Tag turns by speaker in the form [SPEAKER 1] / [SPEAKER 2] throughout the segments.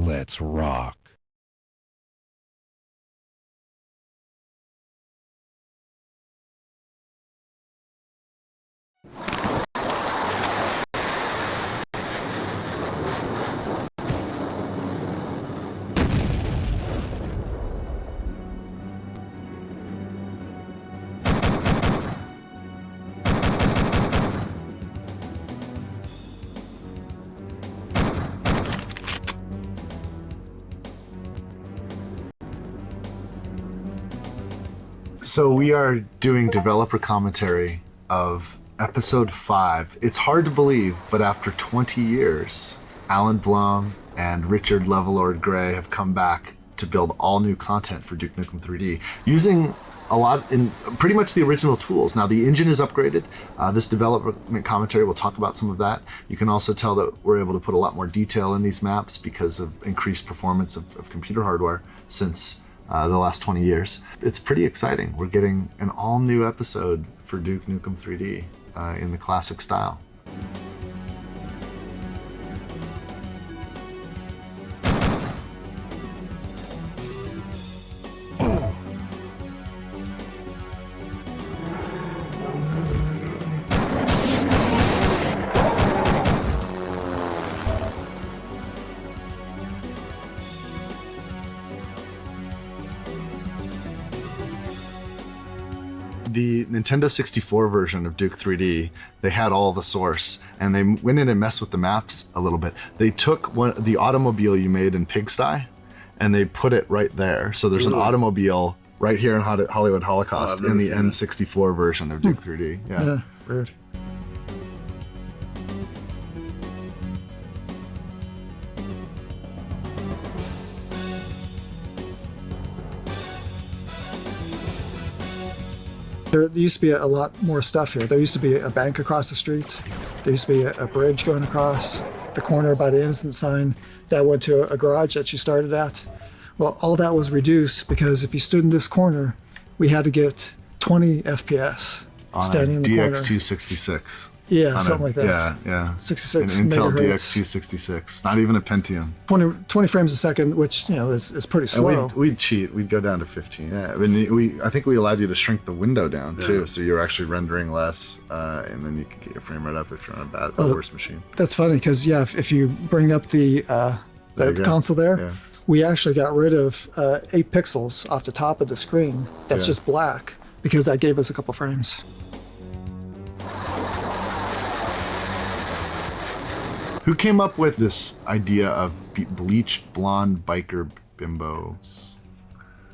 [SPEAKER 1] Let's rock.
[SPEAKER 2] So we are doing developer commentary of episode 5. It's hard to believe, but after 20 years, Alan Blum and Richard Levelord Gray have come back to build all new content for Duke Nukem 3D using a lot in pretty much the original tools. Now the engine is upgraded. This development commentary will talk about some of that. You can also tell that we're able to put a lot more detail in these maps because of increased performance of computer hardware since the last 20 years. It's pretty exciting. We're getting an all new episode for Duke Nukem 3D in the classic style. The Nintendo 64 version of Duke 3D, they had all the source, and they went in and messed with the maps a little bit. They took the automobile you made in Pigsty, and they put it right there. So there's an automobile right here in Hollywood Holocaust in the N64 version of Duke 3D.
[SPEAKER 3] Yeah, weird. There used to be a lot more stuff here. There used to be a bank across the street. There used to be a bridge going across the corner by the instant sign that went to a garage that you started at. Well, all that was reduced because if you stood in this corner, we had to get 20 FPS
[SPEAKER 2] on
[SPEAKER 3] standing in the corner.
[SPEAKER 2] DX266.
[SPEAKER 3] Yeah, something like that.
[SPEAKER 2] Yeah.
[SPEAKER 3] 66
[SPEAKER 2] An Intel
[SPEAKER 3] megahertz.
[SPEAKER 2] DX266. Not even a Pentium.
[SPEAKER 3] 20 frames a second, which is pretty slow.
[SPEAKER 2] And we'd cheat. We'd go down to 15. Yeah, I mean, I think we allowed you to shrink the window down too, so you're actually rendering less, and then you can get your frame rate up if you're on a worse machine.
[SPEAKER 3] That's funny because if you bring up the console there, we actually got rid of 8 pixels off the top of the screen. That's just black because that gave us a couple frames.
[SPEAKER 2] Who came up with this idea of bleached blonde biker bimbos?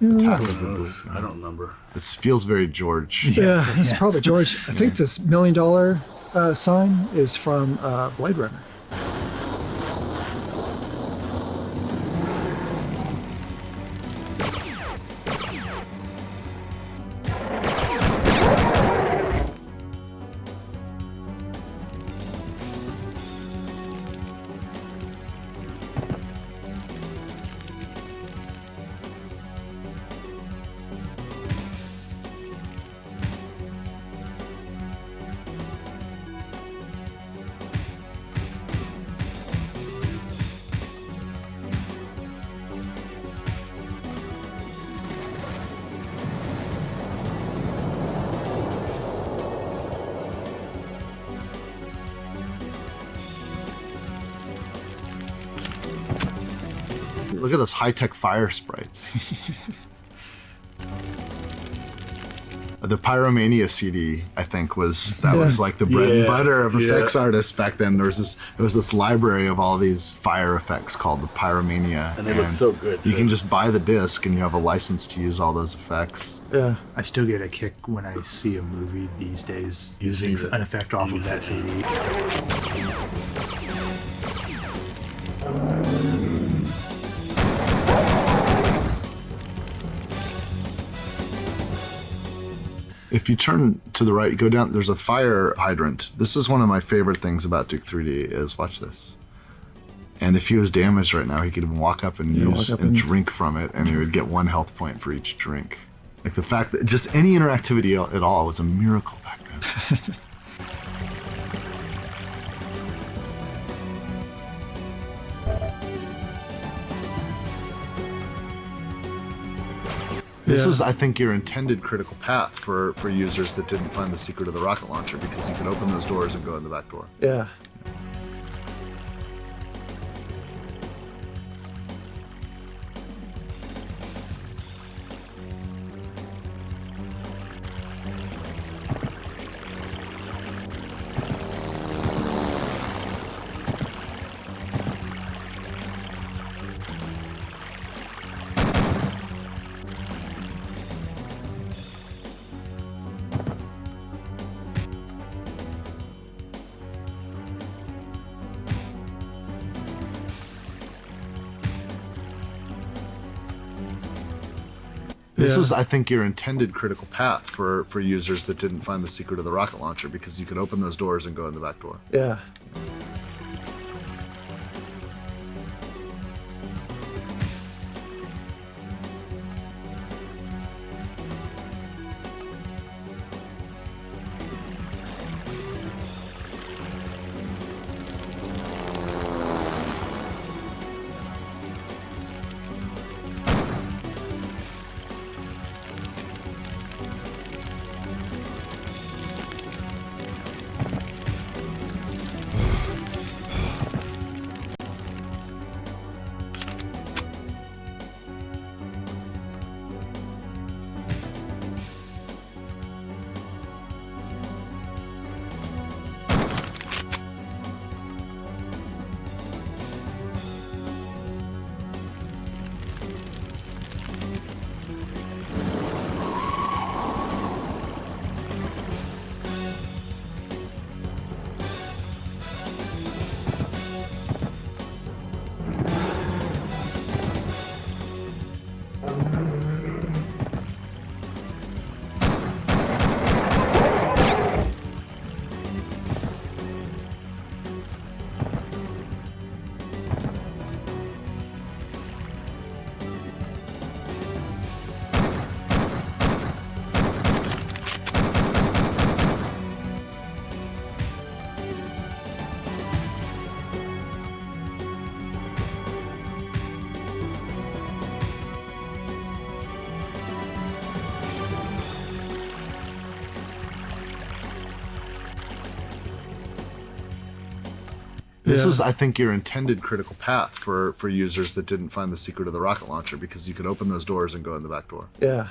[SPEAKER 4] I don't remember.
[SPEAKER 2] It feels very George.
[SPEAKER 3] Yeah, it's probably George. I think this $1 million sign is from Blade Runner.
[SPEAKER 2] Look at those high-tech fire sprites. The Pyromania CD, I think, was like the bread and butter of effects artists back then. There was this library of all these fire effects called the Pyromania,
[SPEAKER 4] and they look so good.
[SPEAKER 2] You can just buy the disc, and you have a license to use all those effects.
[SPEAKER 3] Yeah,
[SPEAKER 5] I still get a kick when I see a movie these days using an effect off of that CD.
[SPEAKER 2] If you turn to the right, you go down, there's a fire hydrant. This is one of my favorite things about Duke 3D is, watch this. And if he was damaged right now, he could even walk up and drink from it, and he would get 1 health point for each drink. Like the fact that just any interactivity at all was a miracle back then. This
[SPEAKER 3] Yeah.
[SPEAKER 2] was, I think, your intended critical path for users that didn't find the secret of the rocket launcher, because you could open those doors and go in the back door.
[SPEAKER 3] Yeah.
[SPEAKER 2] This
[SPEAKER 3] Yeah.
[SPEAKER 2] was, I think, your intended critical path for users that didn't find the secret of the rocket launcher, because you could open those doors and go in the back door.
[SPEAKER 3] Yeah.
[SPEAKER 2] This
[SPEAKER 3] Yeah.
[SPEAKER 2] was, I think, your intended critical path for users that didn't find the secret of the rocket launcher, because you could open those doors and go in the back door.
[SPEAKER 3] Yeah.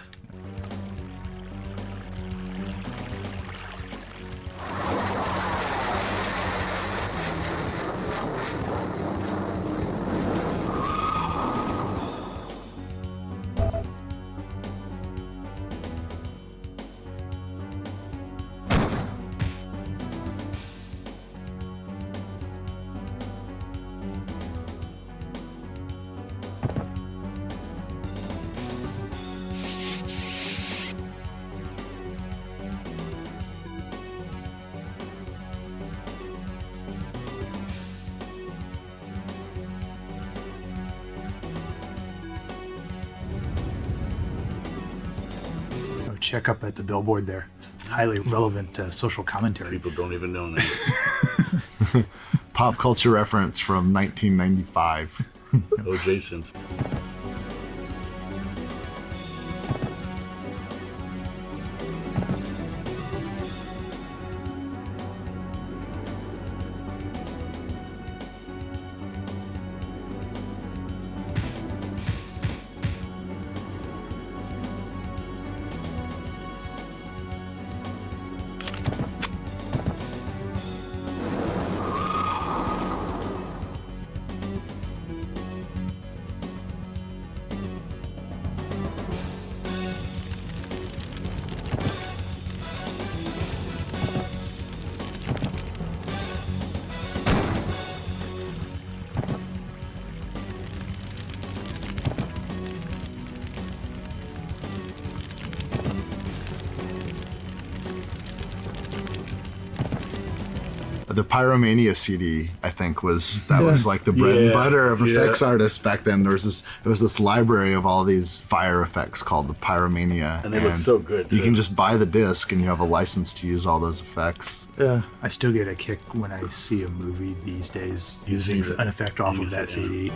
[SPEAKER 5] Oh, check up at the billboard there. Highly relevant social commentary.
[SPEAKER 4] People don't even know that.
[SPEAKER 2] Pop culture reference from 1995.
[SPEAKER 4] O.J. Simpson.
[SPEAKER 2] The Pyromania CD, I think, was like the bread and
[SPEAKER 4] Yeah,
[SPEAKER 2] butter of
[SPEAKER 4] yeah.
[SPEAKER 2] effects artists back then. There was this library of all these fire effects called the Pyromania,
[SPEAKER 4] And they look so good,
[SPEAKER 2] You
[SPEAKER 4] too.
[SPEAKER 2] can just buy the disc and you have a license to use all those effects.
[SPEAKER 3] Yeah.
[SPEAKER 5] I still get a kick when I see a movie these days using
[SPEAKER 4] Use it.
[SPEAKER 5] an effect off of
[SPEAKER 4] Use
[SPEAKER 5] that
[SPEAKER 4] it, yeah.
[SPEAKER 5] CD.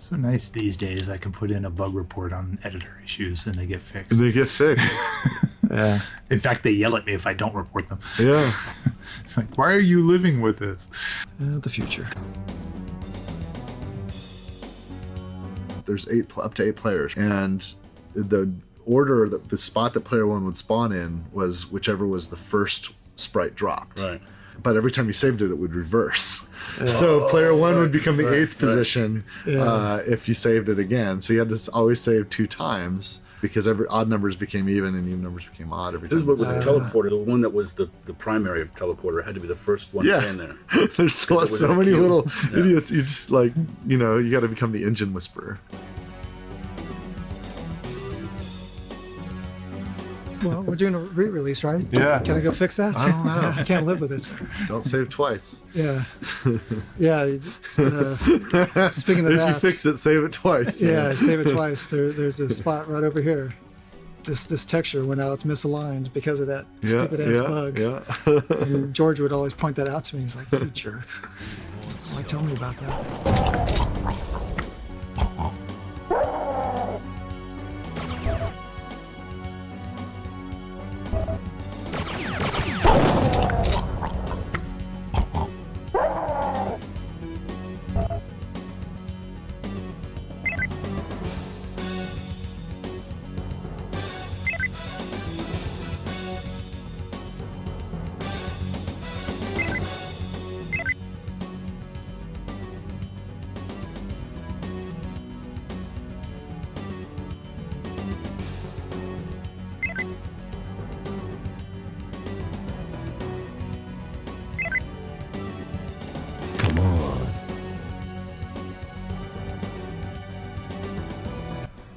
[SPEAKER 5] So nice these days. I can put in a bug report on editor issues and they get fixed.
[SPEAKER 2] They get fixed.
[SPEAKER 3] Yeah.
[SPEAKER 5] In fact, they yell at me if I don't report them.
[SPEAKER 2] Yeah.
[SPEAKER 5] It's like, why are you living with this?
[SPEAKER 3] The future.
[SPEAKER 2] There's up to eight players, and the order that the spot that player one would spawn in was whichever was the first sprite dropped.
[SPEAKER 4] Right.
[SPEAKER 2] But every time you saved it, it would reverse. So player one would become the eighth position if you saved it again. So you had to always save 2 times because every odd numbers became even and even numbers became odd every time.
[SPEAKER 4] This is what was the teleporter. The one that was the primary teleporter had to be the first one in there.
[SPEAKER 2] There's so many little idiots. You just you got to become the engine whisperer.
[SPEAKER 3] Well, we're doing a re-release, right?
[SPEAKER 5] Yeah.
[SPEAKER 3] Can I go fix that?
[SPEAKER 2] I don't know.
[SPEAKER 3] I can't live with it.
[SPEAKER 2] Don't save twice.
[SPEAKER 3] Yeah. Yeah. Speaking of
[SPEAKER 2] If
[SPEAKER 3] that.
[SPEAKER 2] you fix it, save it twice.
[SPEAKER 3] Yeah,
[SPEAKER 2] man.
[SPEAKER 3] save it twice. There's a spot right over here. This texture went out misaligned because of that stupid ass bug.
[SPEAKER 2] Yeah.
[SPEAKER 3] And George would always point that out to me. He's like, "You jerk! Why tell me about that?"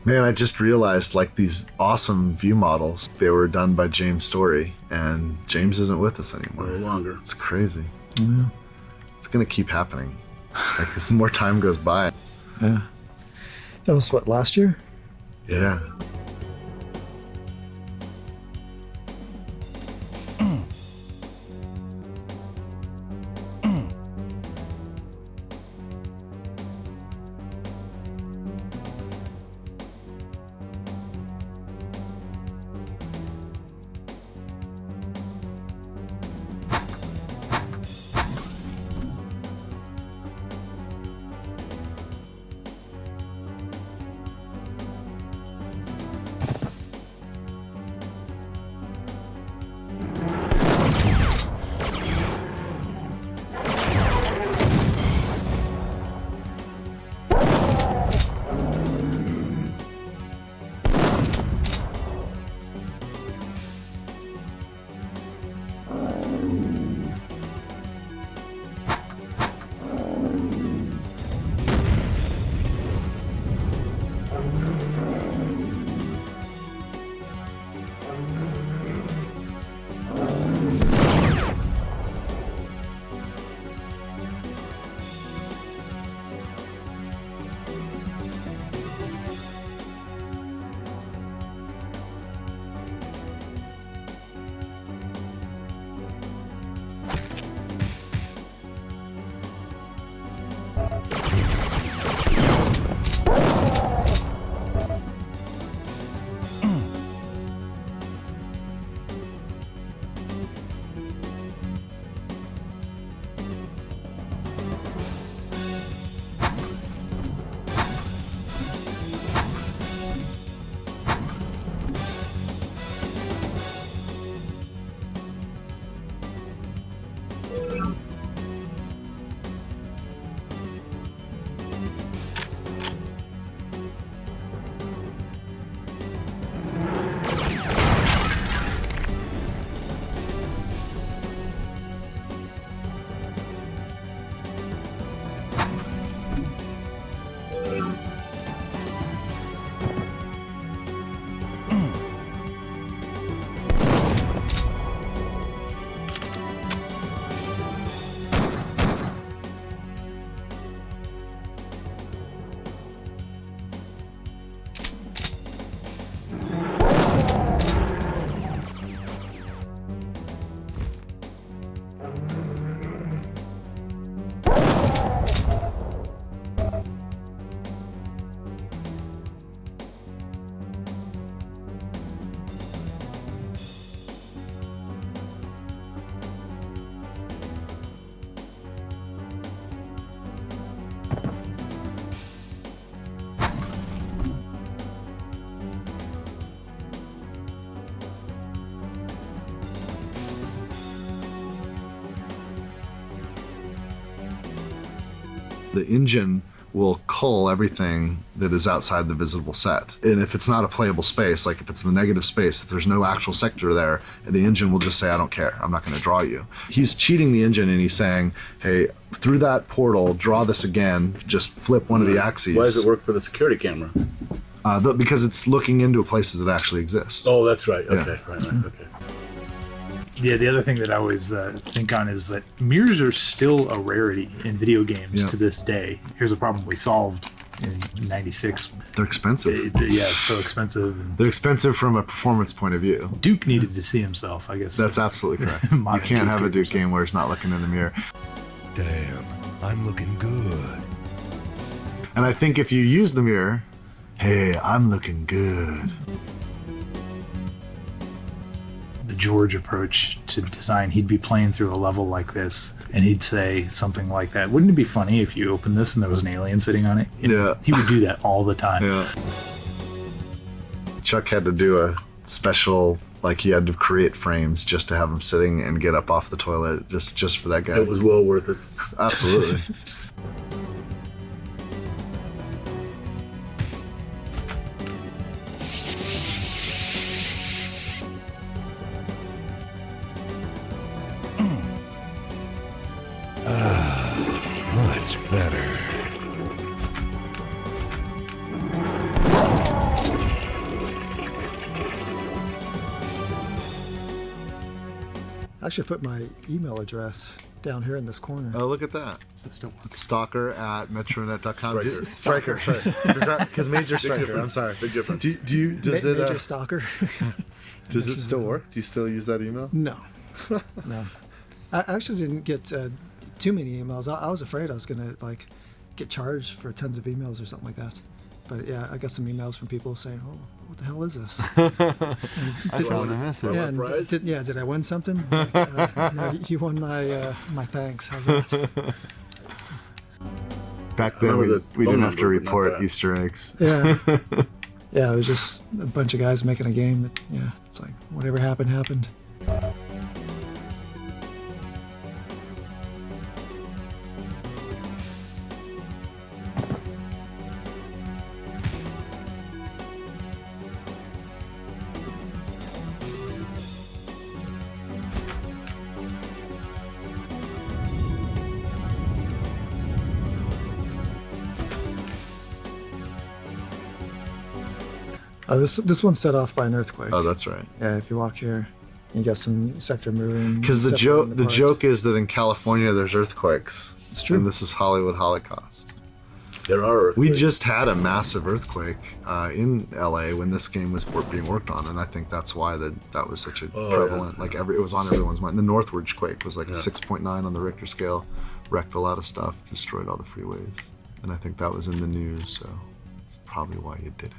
[SPEAKER 2] Man, I just realized these awesome view models, they were done by James Story, and James isn't with us anymore.
[SPEAKER 4] No longer.
[SPEAKER 2] It's crazy.
[SPEAKER 3] Yeah.
[SPEAKER 2] It's gonna keep happening. As more time goes by.
[SPEAKER 3] Yeah. That was what, last year?
[SPEAKER 2] Yeah. The engine will cull everything that is outside the visible set. And if it's not a playable space, like if it's the negative space, if there's no actual sector there, the engine will just say, I don't care, I'm not going to draw you. He's cheating the engine and he's saying, hey, through that portal, draw this again, just flip one of the axes.
[SPEAKER 4] Why does it work for the security camera?
[SPEAKER 2] Because it's looking into places that actually exist.
[SPEAKER 4] Oh, that's right. Okay, right, okay.
[SPEAKER 5] Yeah, the other thing that I always think on is that mirrors are still a rarity in video games to this day. Here's a problem we solved in '96.
[SPEAKER 2] They're expensive.
[SPEAKER 5] Yeah, it's so expensive.
[SPEAKER 2] They're expensive from a performance point of view.
[SPEAKER 5] Duke needed to see himself, I guess.
[SPEAKER 2] That's absolutely correct. You can't have a Duke game where he's not looking in the mirror.
[SPEAKER 1] Damn, I'm looking good.
[SPEAKER 2] And I think if you use the mirror, hey, I'm looking good.
[SPEAKER 5] The George approach to design, he'd be playing through a level like this and he'd say something like that. Wouldn't it be funny if you opened this and there was an alien sitting on it? He would do that all the time.
[SPEAKER 2] Yeah. Chuck had to do a special, like he had to create frames just to have him sitting and get up off the toilet just for that guy.
[SPEAKER 4] It was well worth it.
[SPEAKER 2] Absolutely.
[SPEAKER 1] Much better.
[SPEAKER 3] I should put my email address down here in this corner.
[SPEAKER 2] Oh, look at that.
[SPEAKER 5] So still
[SPEAKER 2] Stalker@metronet.com.
[SPEAKER 4] Striker.
[SPEAKER 2] Sorry. Because Major Striker. I'm sorry.
[SPEAKER 4] Big difference.
[SPEAKER 3] Major Stalker.
[SPEAKER 2] Does it still work? Do you still use that email?
[SPEAKER 3] No. No. I actually didn't get too many emails. I was afraid I was going to like get charged for tons of emails or something like that. But yeah, I got some emails from people saying, "Oh, what the hell is this?"
[SPEAKER 2] I found a message.
[SPEAKER 3] Yeah, and did I win something? Like, no, you won my thanks. How's that?
[SPEAKER 2] Back then, we didn't have to report Easter eggs.
[SPEAKER 3] Yeah. Yeah, it was just a bunch of guys making a game. Yeah, it's like whatever happened, happened. This one's set off by an earthquake.
[SPEAKER 2] Oh, that's right.
[SPEAKER 3] Yeah, if you walk here, you got some sector moving.
[SPEAKER 2] Because the joke is that in California there's earthquakes.
[SPEAKER 3] It's true.
[SPEAKER 2] And this is Hollywood Holocaust.
[SPEAKER 4] There are earthquakes.
[SPEAKER 2] We just had a massive earthquake in LA when this game was being worked on, and I think that's why that was such a prevalent.
[SPEAKER 4] Yeah.
[SPEAKER 2] It was on everyone's mind. The Northridge quake was like a 6.9 on the Richter scale, wrecked a lot of stuff, destroyed all the freeways, and I think that was in the news. So it's probably why you did it.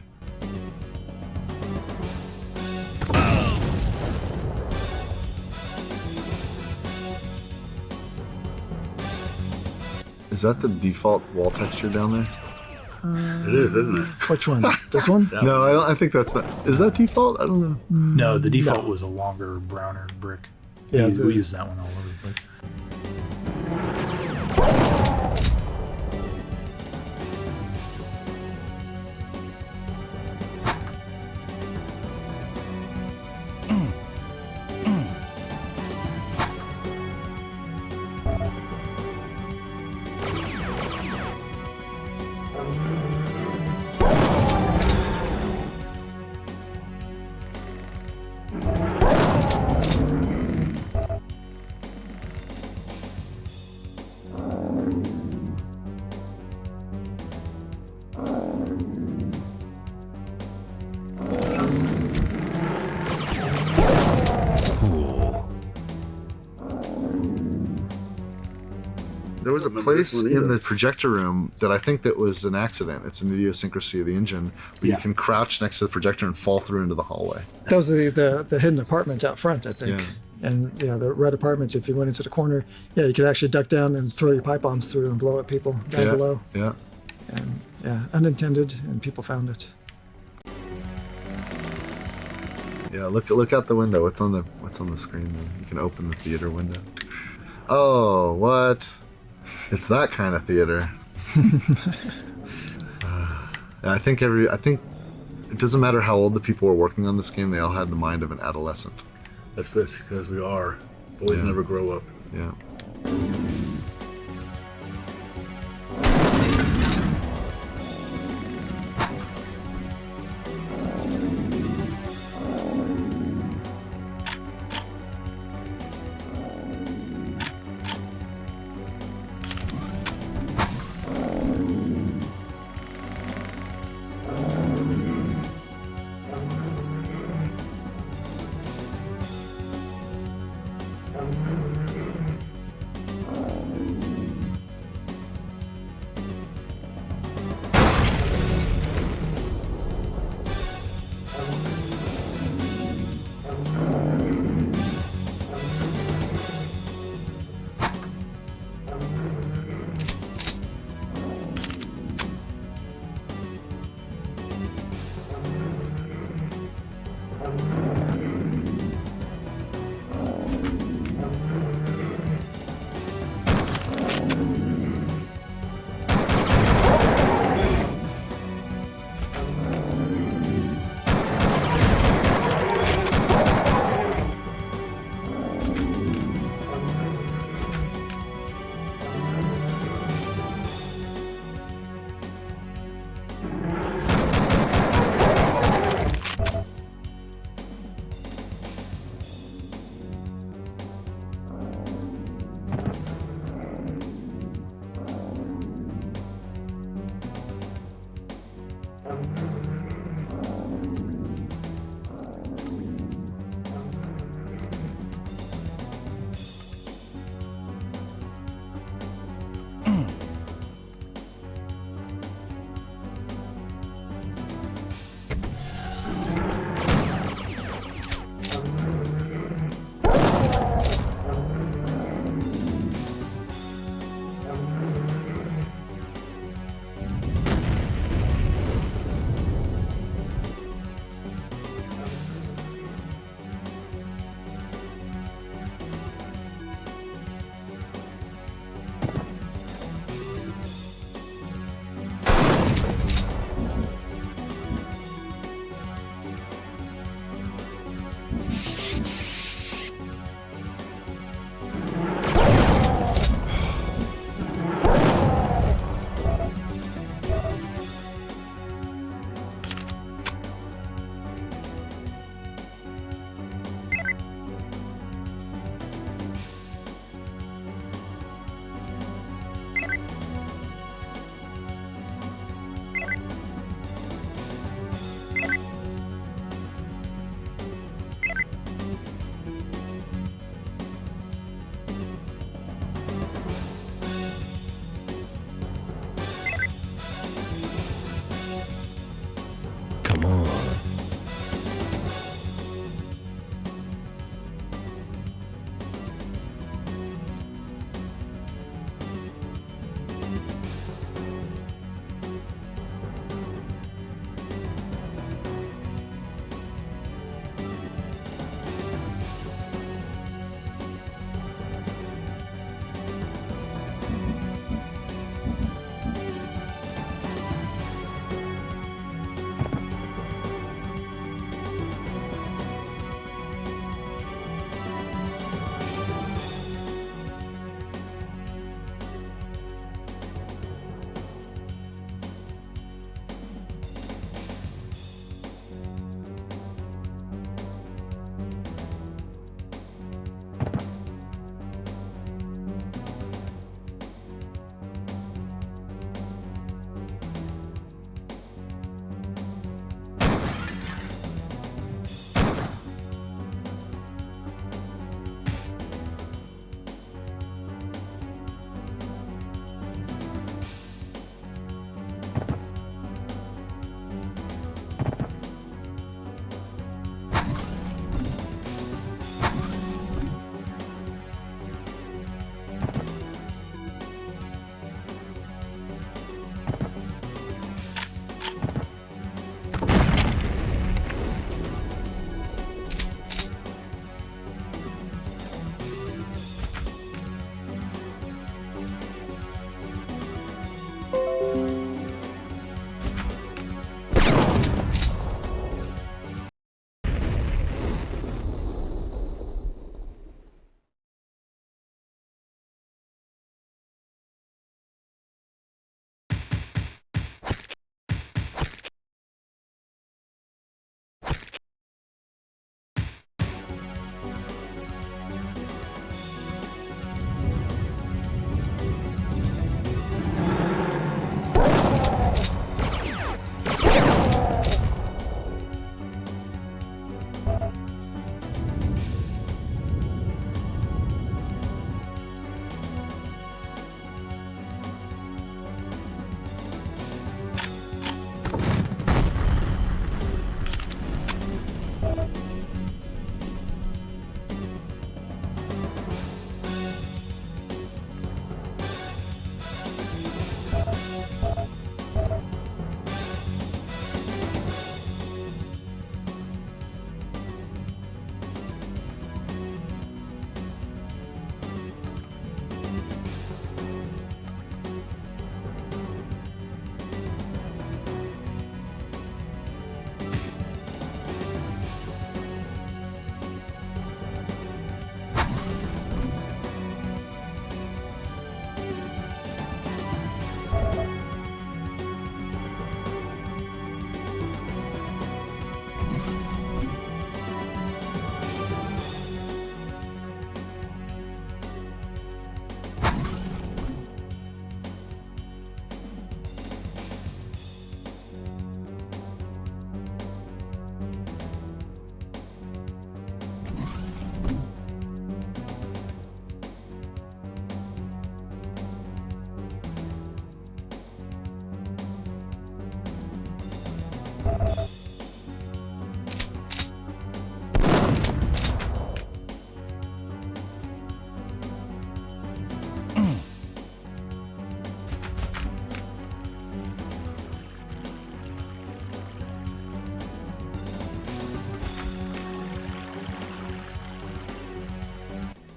[SPEAKER 2] Is that the default wall texture down there?
[SPEAKER 4] It is, isn't it?
[SPEAKER 3] Which one? This one?
[SPEAKER 2] No, I think that's not. Is that default? I don't know.
[SPEAKER 5] No, the default was a longer, browner brick.
[SPEAKER 3] Yeah,
[SPEAKER 5] we use that one all over the place.
[SPEAKER 2] There was a place in the projector room that I think that was an accident. It's an idiosyncrasy of the engine, but you can crouch next to the projector and fall through into the hallway.
[SPEAKER 3] That was the hidden apartment out front, I think.
[SPEAKER 2] Yeah.
[SPEAKER 3] And the red apartment, if you went into the corner, you could actually duck down and throw your pipe bombs through and blow at people down below.
[SPEAKER 2] Yeah.
[SPEAKER 3] And unintended, and people found it.
[SPEAKER 2] Yeah, look out the window. What's on the screen there? You can open the theater window. Oh, what? It's that kind of theater. I think it doesn't matter how old the people were working on this game, they all had the mind of an adolescent.
[SPEAKER 4] That's because we are. Boys never grow up.
[SPEAKER 2] Yeah.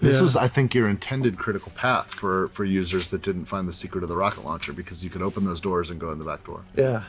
[SPEAKER 2] This
[SPEAKER 3] Yeah.
[SPEAKER 2] was, I think, your intended critical path for users that didn't find the secret of the rocket launcher, because you could open those doors and go in the back door.
[SPEAKER 3] Yeah.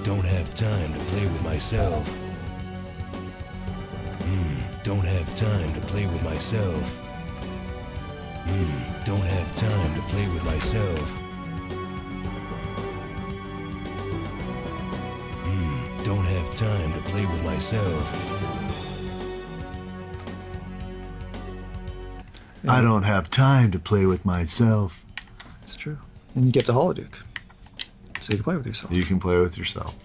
[SPEAKER 1] Don't have time to play with myself. Don't have time to play with myself. Don't have time to play with myself. Don't have time to play with myself.
[SPEAKER 2] I don't have time to play with myself.
[SPEAKER 3] It's true. And you get to Holoduke. So you can play with yourself.
[SPEAKER 2] You can play with yourself.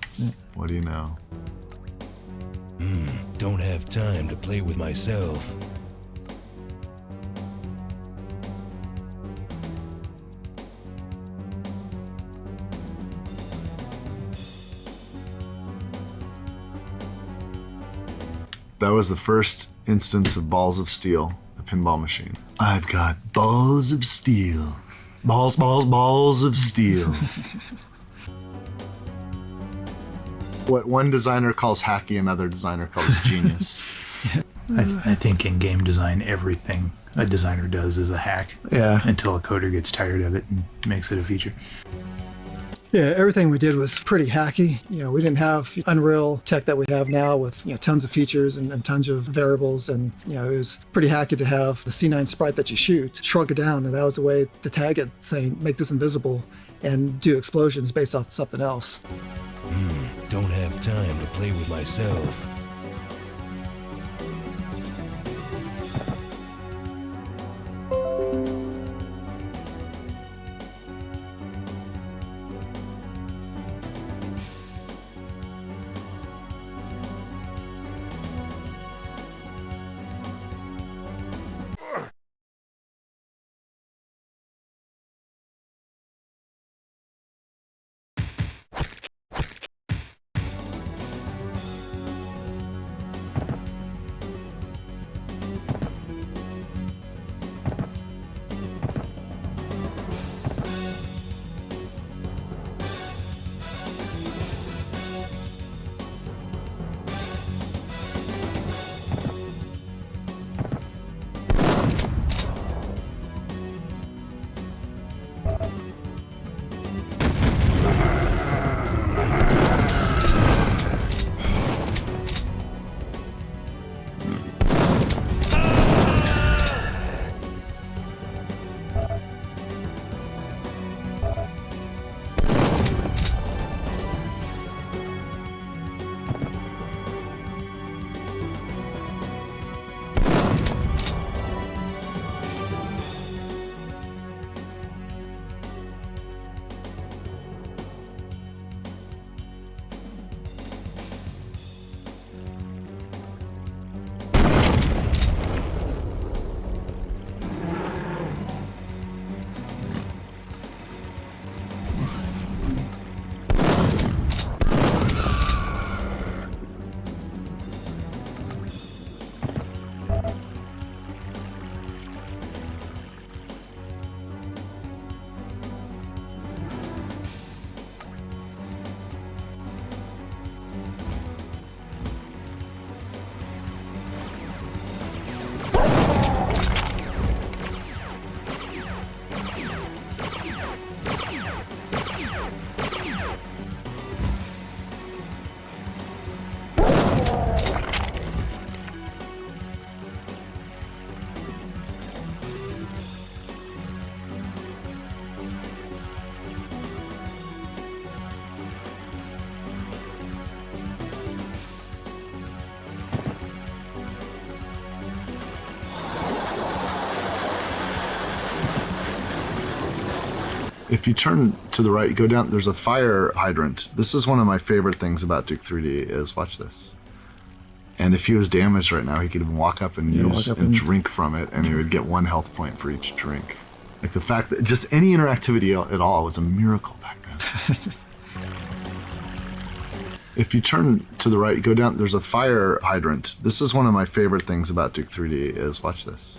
[SPEAKER 2] What do you know?
[SPEAKER 1] Don't have time to play with myself.
[SPEAKER 2] That was the first instance of Balls of Steel, the pinball machine. I've got balls of steel. Balls, balls, balls of steel. What one designer calls hacky, another designer calls genius.
[SPEAKER 5] I think in game design, everything a designer does is a hack.
[SPEAKER 3] Yeah.
[SPEAKER 5] Until a coder gets tired of it and makes it a feature.
[SPEAKER 3] Yeah, everything we did was pretty hacky. We didn't have Unreal tech that we have now with tons of features and tons of variables, and it was pretty hacky to have the C9 sprite that you shoot, shrunk it down, and that was a way to tag it, saying make this invisible and do explosions based off something else.
[SPEAKER 1] Don't have time to play with myself.
[SPEAKER 2] If you turn to the right, you go down, there's a fire hydrant. This is one of my favorite things about Duke 3D is, watch this. And if he was damaged right now, he could even walk up and drink from it, and he would get 1 health point for each drink. Like the fact that just any interactivity at all was a miracle back then. If you turn to the right, you go down, there's a fire hydrant. This is one of my favorite things about Duke 3D is, watch this.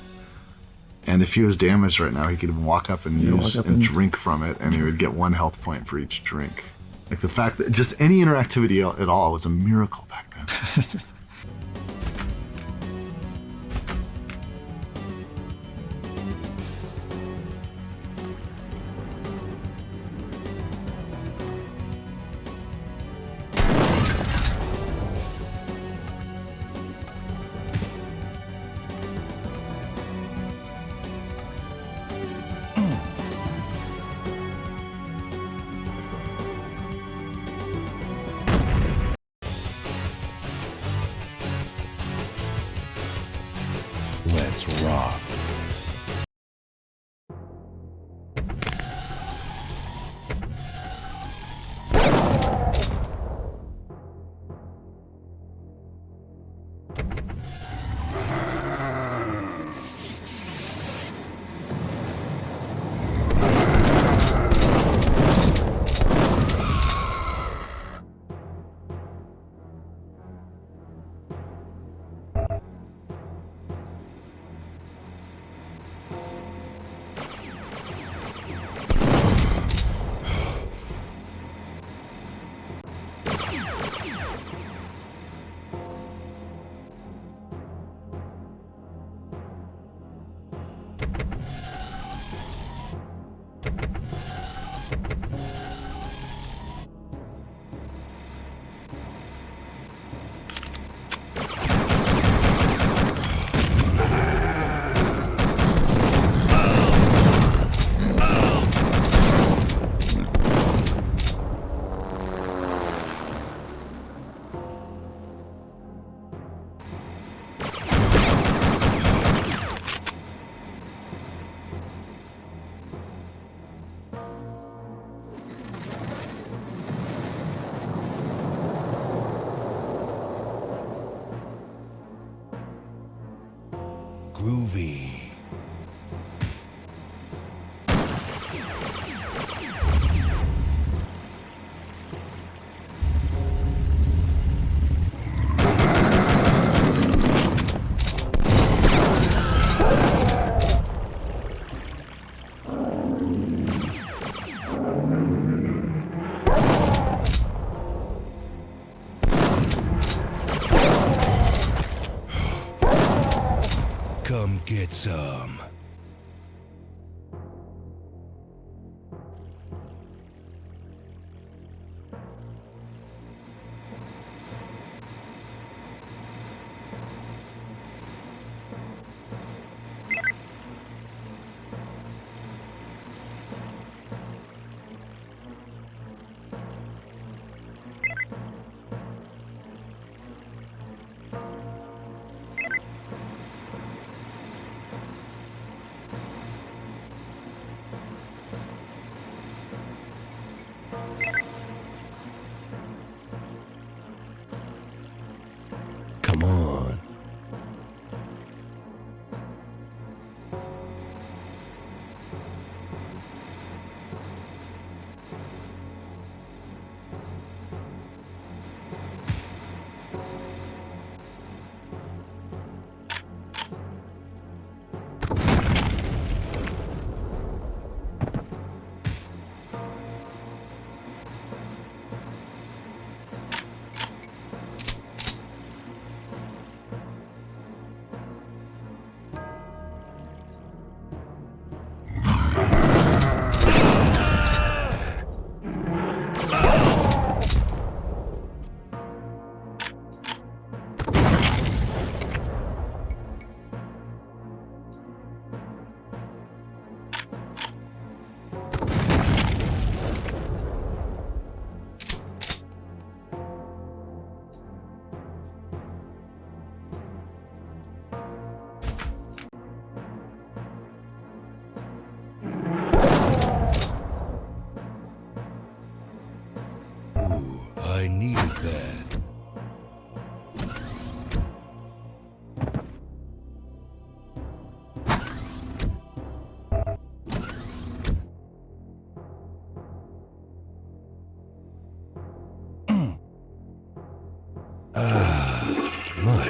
[SPEAKER 2] And if he was damaged right now, he could even walk up and drink from it, and he would get 1 health point for each drink. Like the fact that just any interactivity at all was a miracle back then.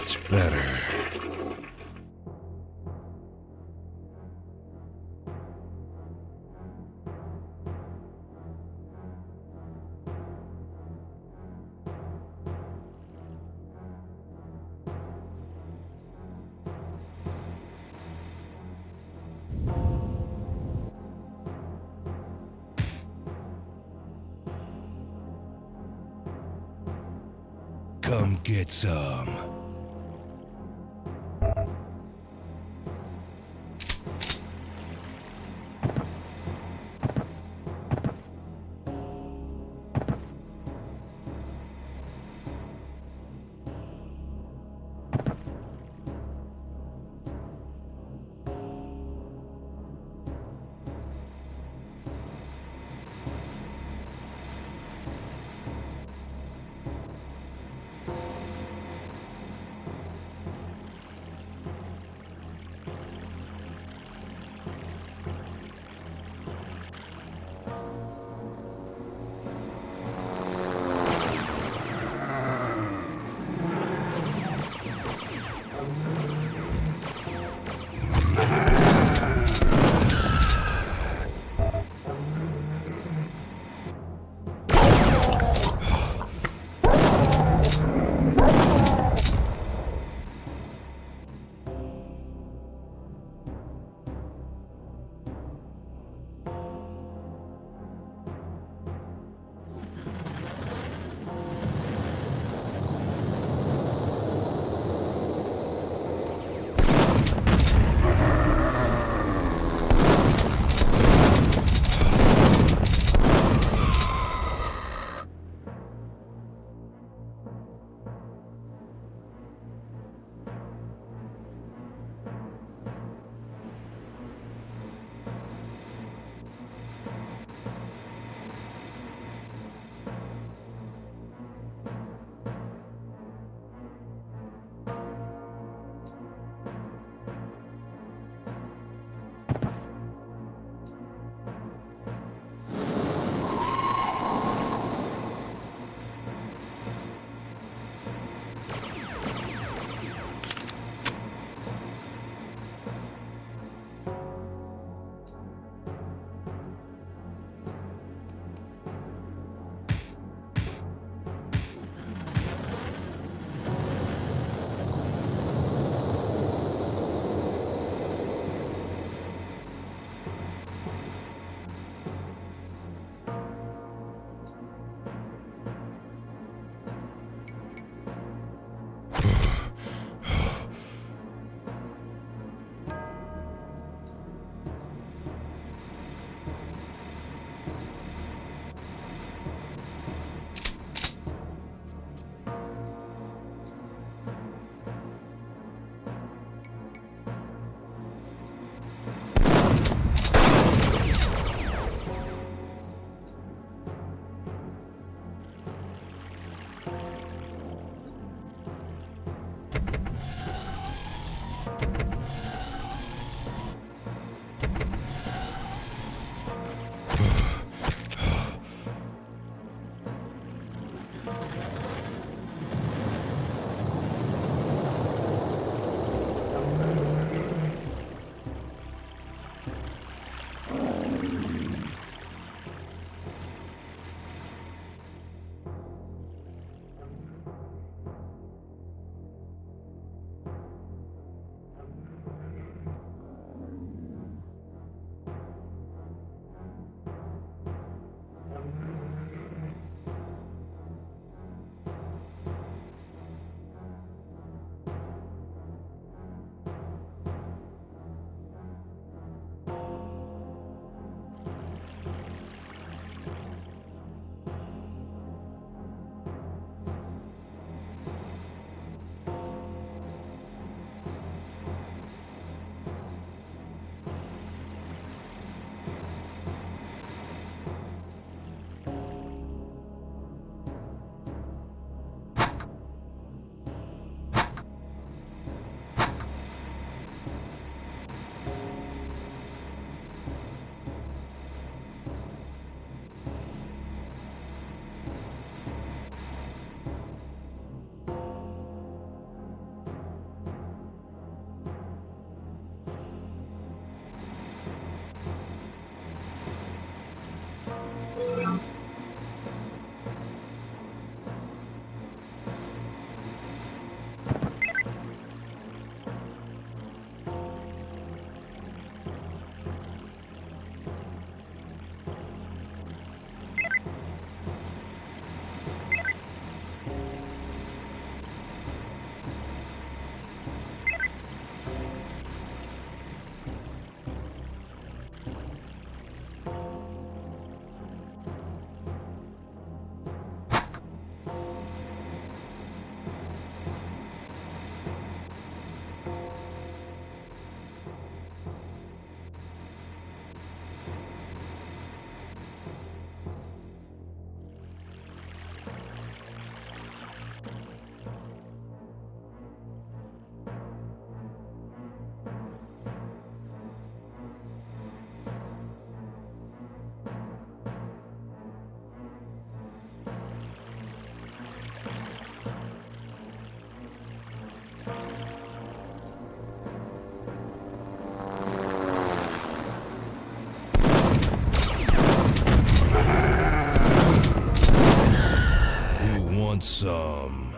[SPEAKER 1] That's better. Come get some. some